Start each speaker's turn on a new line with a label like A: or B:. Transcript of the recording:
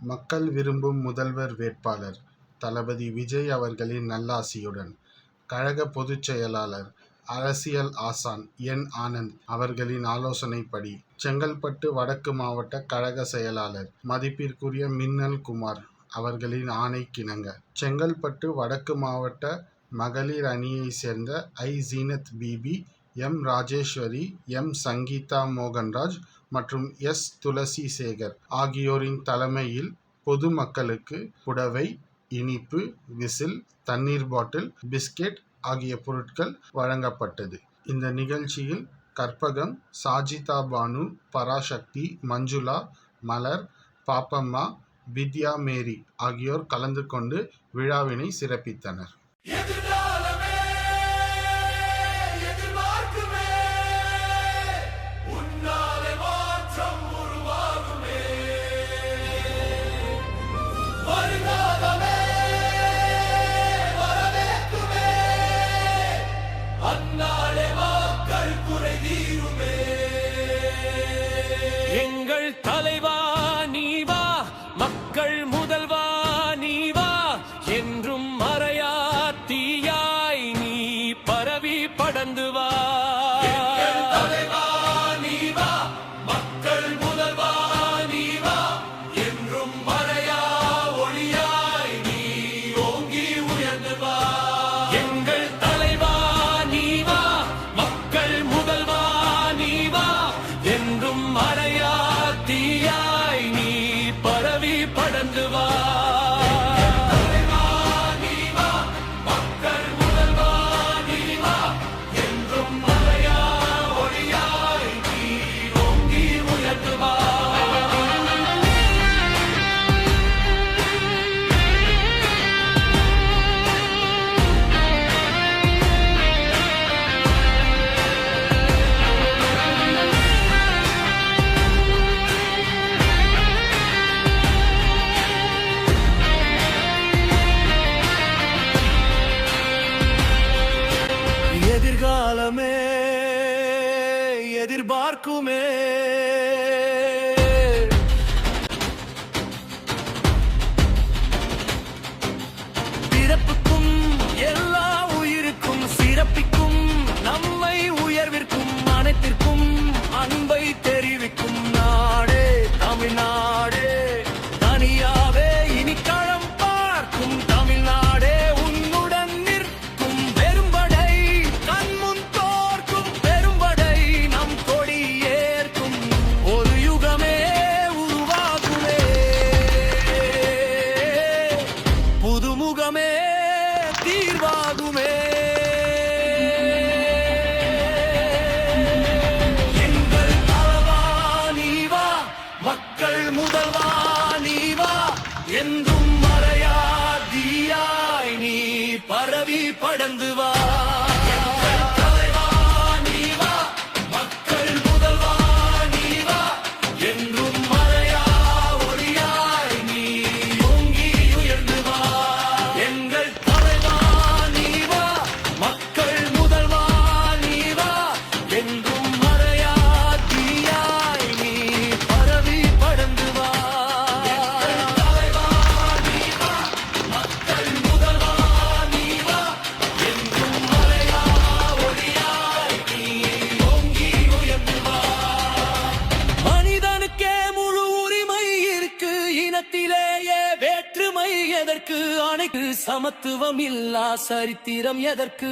A: மக்கள் விரும்பும் முதல்வர் வேட்பாளர் தளபதி விஜய் அவர்களின் நல்லாசியுடன் கழக பொதுச் செயலாளர் அரசியல் ஆசான் என். ஆனந்த் அவர்களின் ஆலோசனைப்படி செங்கல்பட்டு வடக்கு மாவட்ட கழக செயலாளர் மதிப்பிற்குரிய மின்னல் குமார் அவர்களின் ஆணைக்கிணங்க செங்கல்பட்டு வடக்கு மாவட்ட மகளிர் அணியைச் சேர்ந்த I. Zeenath Bibi, M. Rajeswari, M. Sangeetha Mohanraj மற்றும் எஸ். துளசி சேகர் ஆகியோரின் தலைமையில் பொதுமக்களுக்கு புடவை, இனிப்பு, விசில், தண்ணீர் பாட்டில், பிஸ்கெட் ஆகிய பொருட்கள் வழங்கப்பட்டது. இந்த நிகழ்ச்சியில் கற்பகம், சாஜிதா பானு, பராசக்தி, மஞ்சுளா, மலர், பாப்பம்மா, வித்யா மேரி ஆகியோர் கலந்து கொண்டு விழாவினை சிறப்பித்தனர்.
B: எங்கள் தலைவா நீ வா, மக்கள் முதல்வா நீ வா, என்றும் மறையா தீயாய் நீ பரவி படர்ந்து வா. தலைவா நீ வா, மக்கள் முதல்வா நீ வா, என்றும் மறையா ஒளியாய் நீ ஓங்கி உயர்ந்து வா. எங்கள் தலைவா நீ வா, மக்கள் முதல்வா நீ வா, என்றும் மறையா தீயாய் நீ பரவி படர்ந்து வா. எதிர்காலமே எதிர்பார்க்குமே, பிறப்புக்கும் எல்லா உயிருக்கும் சிறப்பிக்கும் நம்மை உயர்விற்கும் அனைத்திற்கும் அன்பை தெரிவிக்கும் நாடே தமிழ்நாடே. தனியாவே இனி களம் பார்க்கும் தமிழ்நாடே உன்னுடன் நிற்கும். பெரும்படை கண்முன் தோற்கும், பெரும்படை நம் கொடி ஏற்கும். ஒரு யுகமே உருவாகுமே, புதுமுகமே தீர்வாகுமே. எங்கள் தலைவா நீ வா, மக்கள் முதல்வா நீ வா, என்றும் மறையா தீயாய் நீ பரவி படர்ந்து வா. தலைவா நீ வா, மக்கள் முதல்வா நீ வா, என்றும் மறையா ஒளியாய் நீ ஓங்கி உயர்ந்து வா. எங்கள் தலைவா நீ வா, மக்கள் முதல்வா நீ வா, என்றும் மறையா தீயாய் நீ பரவி படர்ந்து வா. தலைவா நீ வா, மக்கள் முதல்வா நீ வா, என்றும் மறையா ஒளியாய் நீ ஓங்கி உயர்ந்து வா. மனிதனுக்கே முழு உரிமை இருக்கு, இனத்திலேயே வேற்றுமை எதற்கு? அனைத்து சமத்துவம் இல்லா சரித்திரம் எதற்கு?